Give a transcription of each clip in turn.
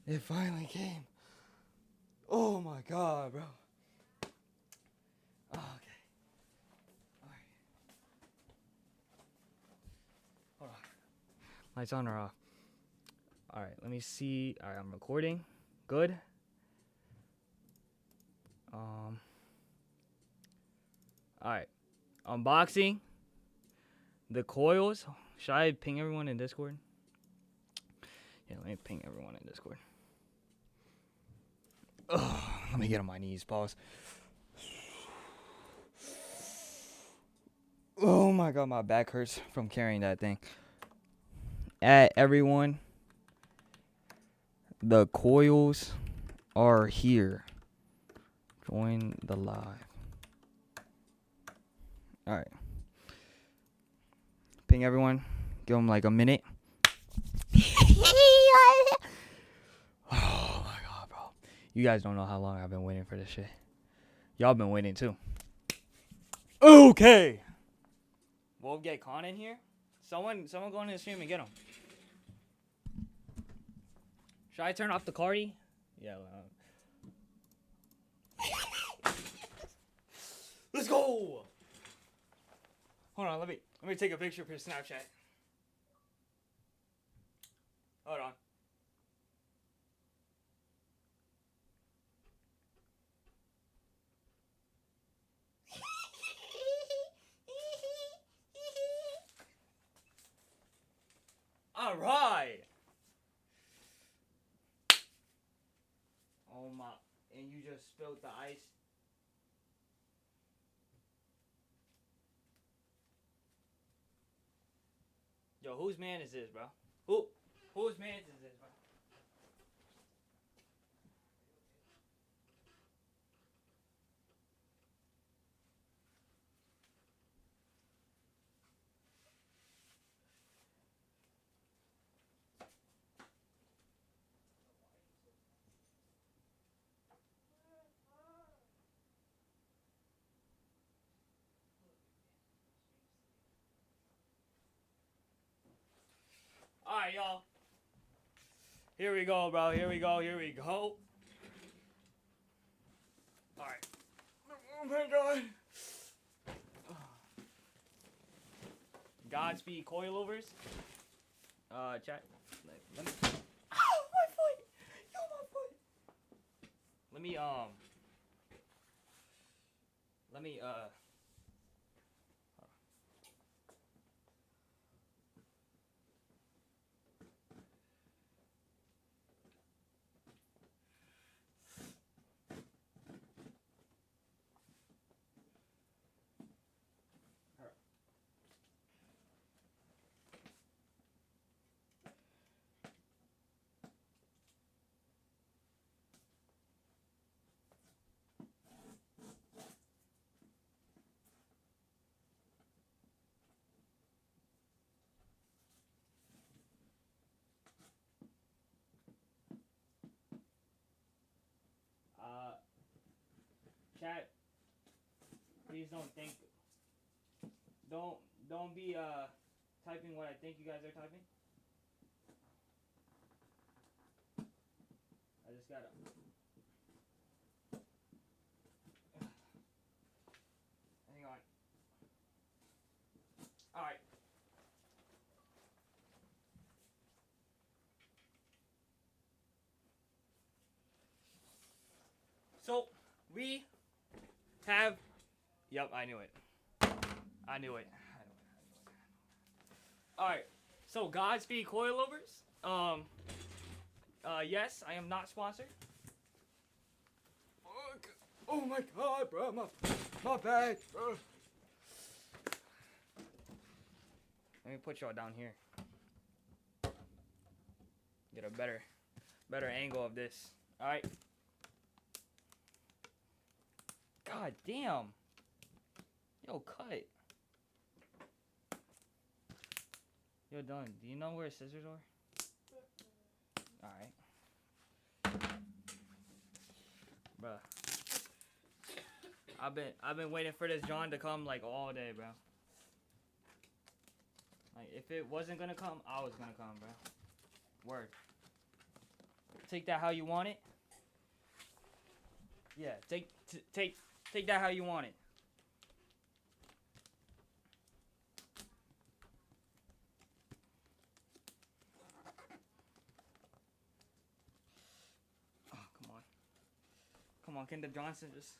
It finally came. Oh my god, bro. Oh, okay. Alright. Hold on. Lights on or off? Alright, let me see. Alright, I'm recording. Good. Alright. Unboxing the coils. Should I ping everyone in Discord? Yeah, let me ping everyone in Discord. Ugh, let me get on my knees. Pause. Oh my god, my back hurts from carrying that thing. Everyone, the coils are here. Join the live. Alright. Ping everyone. Give them like a minute. Oh my god, bro. You guys don't know how long I've been waiting for this shit. Y'all been waiting too. Okay. We'll get Con in here. Someone go in the stream and get him. Should I turn off the Cardi? Yeah. Let's go. Hold on, let me take a picture for Snapchat. Hold on. All right. Oh my! And you just spilled the ice. Yo, whose man is this, bro? Whose man is this, bro? All right, y'all. Here we go, bro. Here we go. All right. Oh my god. GodSpeed Coilovers. Chat. Let me. Ow, my foot! Yo, my foot! Let me chat. Please don't be typing what I think you guys are typing. I just gotta. Hang on. All right. So we have. Yep, I knew it. All right. So Godspeed Coilovers. Yes, I am not sponsored. Oh my god, bro, my back, bro. Let me put y'all down here. Get a better angle of this. All right. God damn. Yo, cut. Yo, Dylan, do you know where scissors are? Alright. Bruh. I've been waiting for this John to come like all day, bro. Like if it wasn't gonna come, I was gonna come, bro. Word. take that how you want it. Yeah, take that how you want it. Oh, come on. Come on, Kendall Johnson just...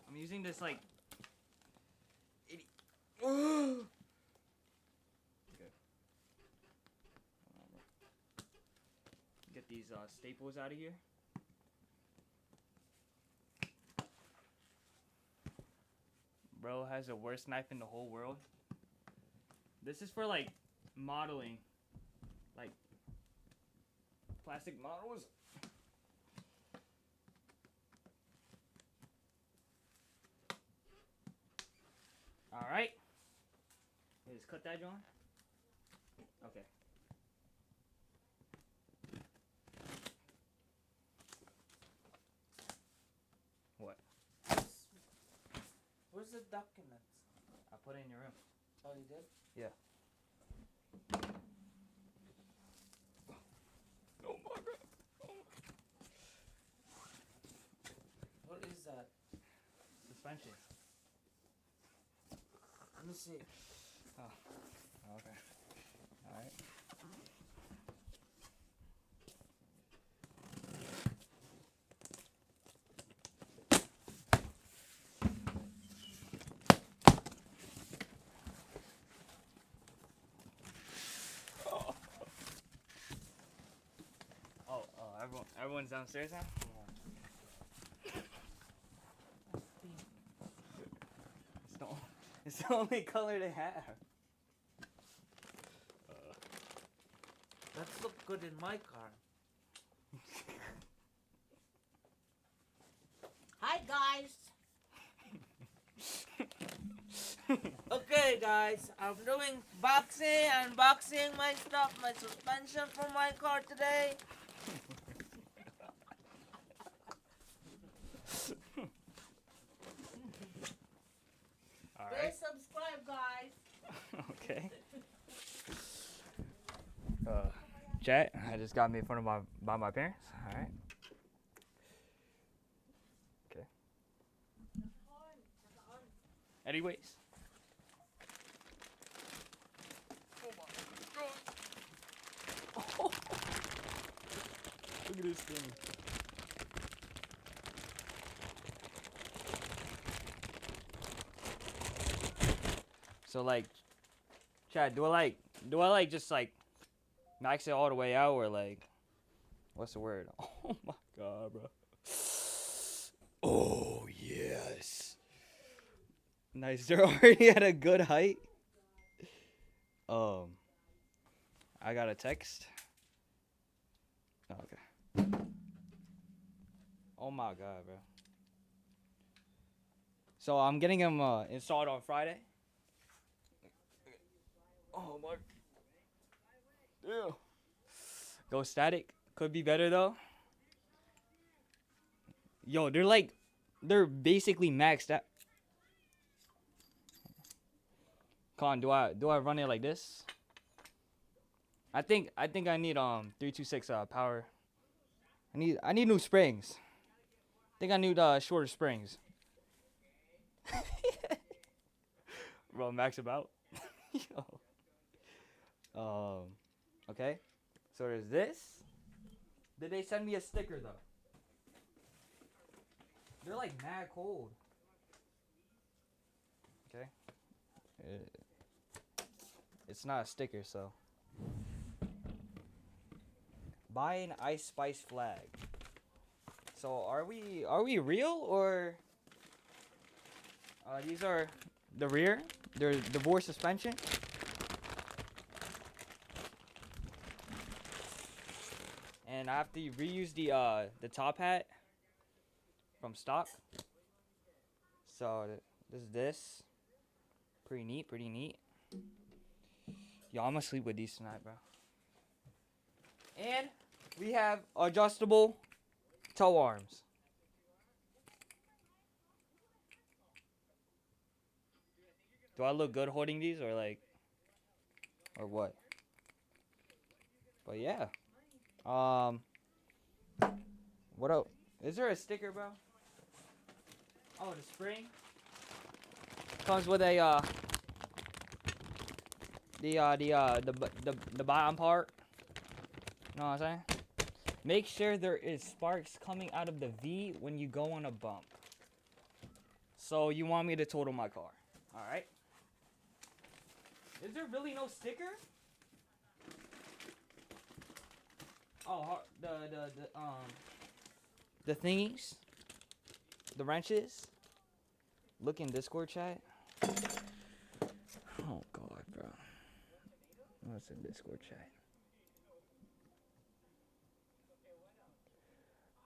I'm using this like... Okay. Get these staples out of here. Bro has the worst knife in the whole world. This is for like modeling, like plastic models. All right. Just cut that, John. Okay. What? Where's the documents? I put it in your room. Oh, you did? Yeah. Oh my god. What is that? Suspension. Let me see. Oh. Okay. All right. Everyone's downstairs now? It's the only color they have. That's look good in my car. Hi guys. Okay guys, I'm doing unboxing my stuff, my suspension for my car today. Please subscribe, guys. Okay. Chat, I just got made fun of by my parents. All right. Okay. Anyways. Oh, look at this thing. So like, Chad, do I like just like max it all the way out, or like, what's the word? Oh my god, bro. Oh yes. Nice. They're already at a good height. I got a text. Oh, okay. Oh my god, bro. So I'm getting them installed on Friday. Oh my. Yeah. Go static. Could be better though. Yo, they're basically maxed out. Con, do I run it like this? I think I need 326 power. I need new springs. I think I need shorter springs. Bro, max about. Yo. Okay. So there's this. Did they send me a sticker though? They're like mad cold. Okay. It's not a sticker, so. Buy an Ice Spice flag. So are we real, or these are the rear? They're divorce suspension. And I have to reuse the top hat from stock. So this is this. Pretty neat, pretty neat. Yo, I'm gonna sleep with these tonight, bro. And we have adjustable toe arms. Do I look good holding these, or like, or what? But yeah. What else? Is there a sticker, bro? Oh, the spring comes with a the bottom part. You know what I'm saying? Make sure there is sparks coming out of the V when you go on a bump. So you want me to total my car? All right. Is there really no sticker? Oh, the thingies, the wrenches. Look in Discord chat. Oh God, bro. What's in Discord chat?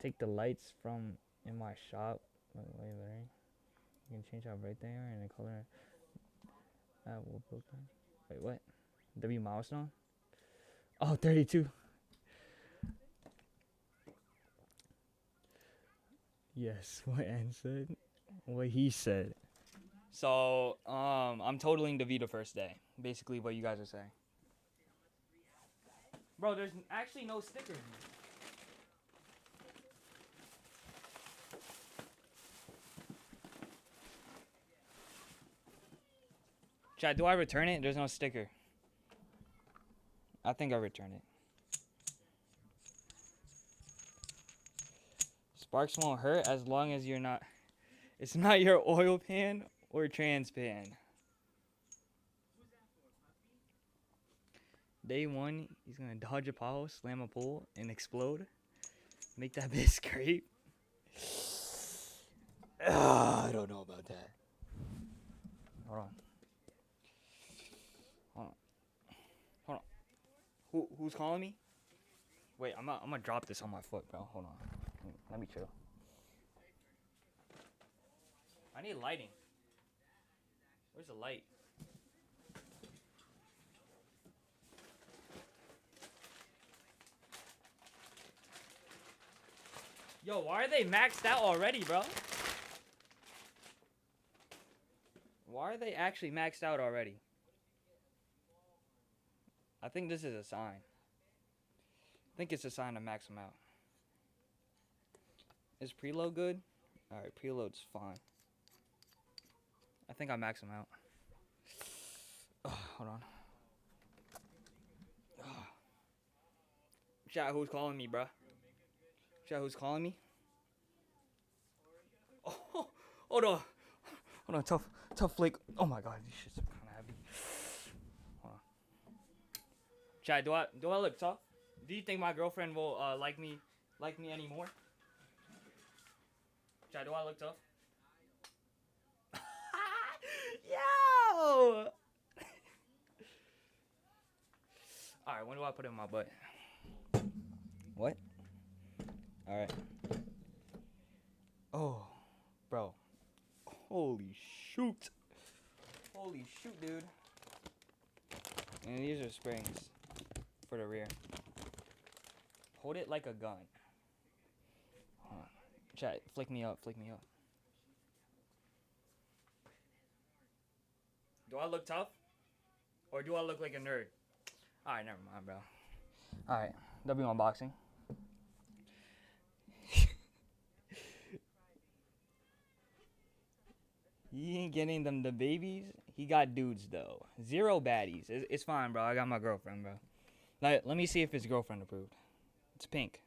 Take the lights from in my shop. Wait. You can change out right there and the color. Wait, what? W milestone? Oh, 32. Yes, what N said. What he said. So, I'm totaling the V the first day. Basically what you guys are saying. Bro, there's actually no sticker in here. Chat, do I return it? There's no sticker. I think I return it. Sparks won't hurt as long as you're not... It's not your oil pan or trans pan. Day one, he's gonna dodge a pothole, slam a pole, and explode. Make that bitch scrape. I don't know about that. Hold on. Who's calling me? Wait, I'm gonna drop this on my foot, bro. Hold on. Let me chill. I need lighting. Where's the light? Yo, why are they maxed out already, bro? Why are they actually maxed out already? I think this is a sign. I think it's a sign to max them out. Is preload good? Alright, preload's fine. I think I max them out. Hold on. Chat, who's calling me, bruh? Chat, who's calling me? Oh, hold on. Hold on, tough flick. Oh my God, these shit's kind of heavy. Hold on. Chat, do I look tough? Do you think my girlfriend will like me anymore? Chat, do I look tough? Yo! Alright, when do I put it in my butt? What? Alright. Oh, bro. Holy shoot. Holy shoot, dude. And these are springs for the rear. Hold it like a gun. Hold on. Chat, flick me up. Do I look tough? Or do I look like a nerd? Alright, never mind, bro. Alright, W unboxing. He ain't getting them the babies. He got dudes, though. 0 baddies. It's fine, bro. I got my girlfriend, bro. Let me see if it's girlfriend approved. It's pink.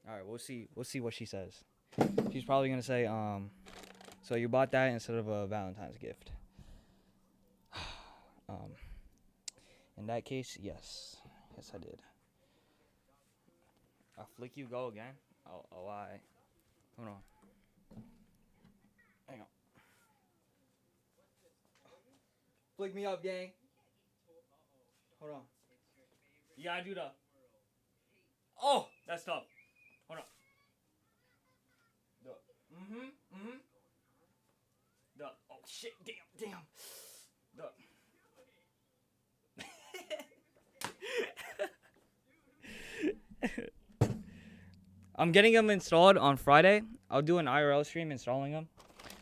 Alright, we'll see what she says. She's probably gonna say, so you bought that instead of a Valentine's gift. In that case, yes. Yes, I did. I'll flick you go again. Oh, I. Hold on. Hang on. Flick me up, gang. Hold on. You gotta do the. Oh, that's tough. Hold on. The. The. Oh shit! Damn. The. I'm getting them installed on Friday. I'll do an IRL stream installing them.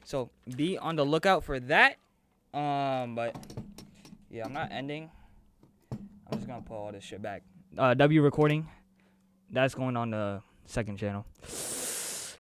So be on the lookout for that. But Yeah, I'm not ending. I'm just gonna put all this shit back. W recording. That's going on the second channel.